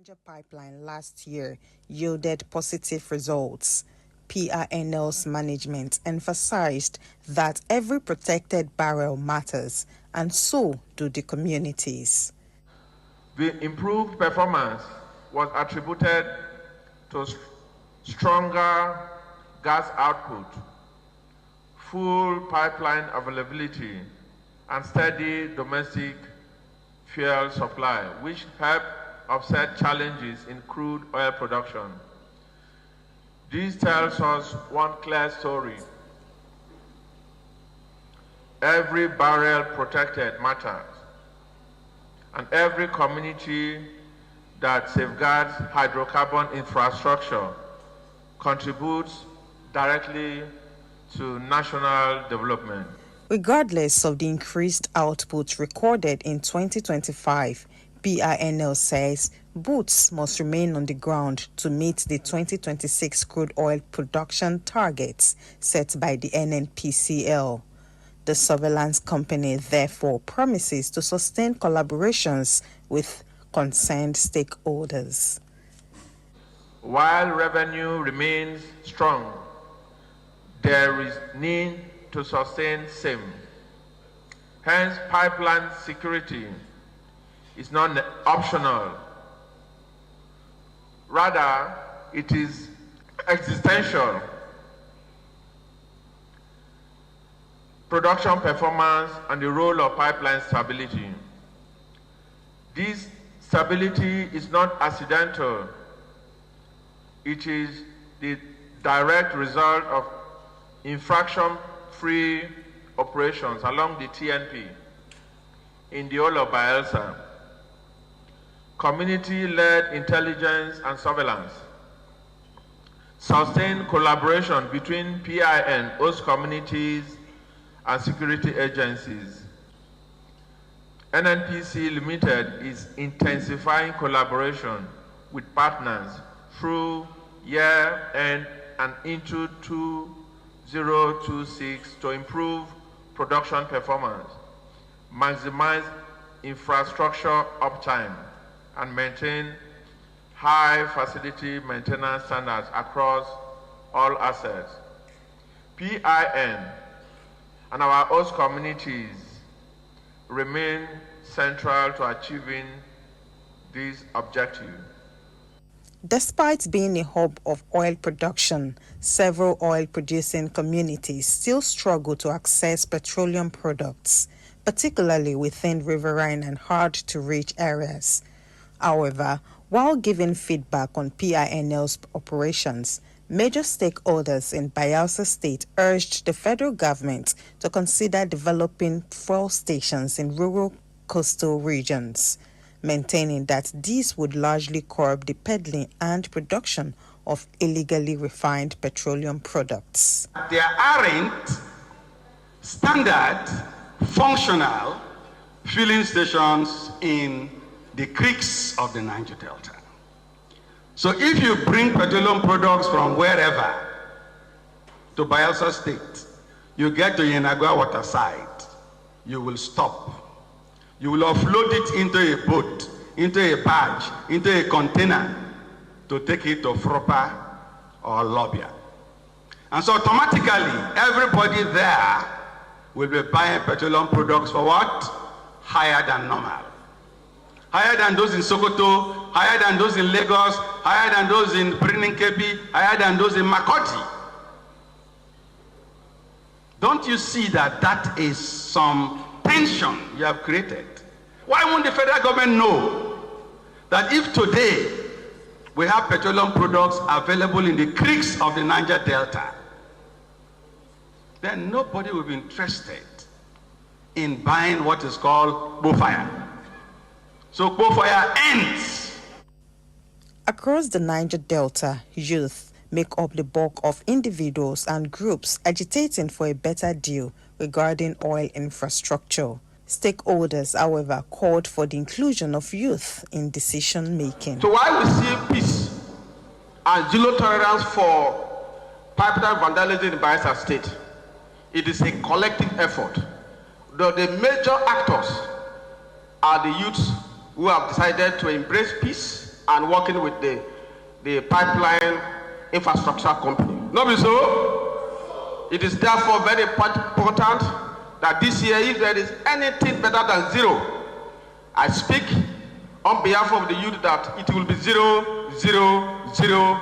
Niger Pipeline last year yielded positive results. PINL's management emphasized that every protected barrel matters, and so do the communities. The improved performance was attributed to stronger gas output, full pipeline availability, and steady domestic fuel supply, which helped offset challenges in crude oil production. This tells us one clear story. Every barrel protected matters, and every community that safeguards hydrocarbon infrastructure contributes directly to national development. Regardless of the increased output recorded in 2025, PINL says boots must remain on the ground to meet the 2026 crude oil production targets set by the NNPCL. The surveillance company therefore promises to sustain collaborations with concerned stakeholders. While revenue remains strong, there is need to sustain same. Hence, pipeline security is not optional. Rather, it is existential. Production performance and the role of pipeline stability. This stability is not accidental. It is the direct result of infraction-free operations along the TNP in the whole of Bayelsa. Community-led intelligence and surveillance. Sustained collaboration between PIN, host communities, and security agencies. NNPC Limited is intensifying collaboration with partners through year-end and into 2026 to improve production performance, maximize infrastructure uptime, and maintain high facility maintenance standards across all assets. PIN and our host communities remain central to achieving this objective. Despite being a hub of oil production, several oil-producing communities still struggle to access petroleum products, particularly within riverine and hard-to-reach areas. However, while giving feedback on PINL's operations, major stakeholders in Bayelsa State urged the federal government to consider developing fuel stations in rural coastal regions, maintaining that these would largely curb the peddling and production of illegally refined petroleum products. There aren't standard, functional filling stations in the creeks of the Niger Delta. So if you bring petroleum products from wherever to Bayelsa State, you get to Yenagua waterside, you will stop. You will offload it into a boat, into a barge, into a container to take it to Fropa or Lobia. And so automatically, everybody there will be buying petroleum products for what? Higher than normal. Higher than those in Sokoto, higher than those in Lagos, higher than those in Birnin-Kebbi, higher than those in Makoti. Don't you see that that is some tension you have created? Why won't the federal government know that if today we have petroleum products available in the creeks of the Niger Delta, then nobody will be interested in buying what is called bullfire. So bullfire ends. Across the Niger Delta, youth make up the bulk of individuals and groups agitating for a better deal regarding oil infrastructure. Stakeholders, however, called for the inclusion of youth in decision-making. So while we see peace and zero tolerance for pipeline vandalism in Bayelsa State, it is a collective effort. The major actors are the youths who have decided to embrace peace and working with the pipeline infrastructure company. Not be so? It is therefore very important that this year, if there is anything better than zero, I speak on behalf of the youth that it will be 0, 0, 0.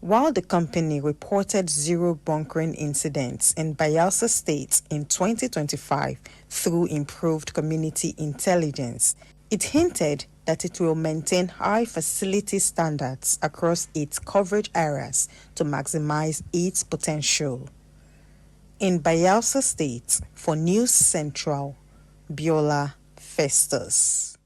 While the company reported zero bunkering incidents in Bayelsa State in 2025 through improved community intelligence, it hinted that it will maintain high facility standards across its coverage areas to maximize its potential. In Bayelsa State, for News Central, Biola Festus.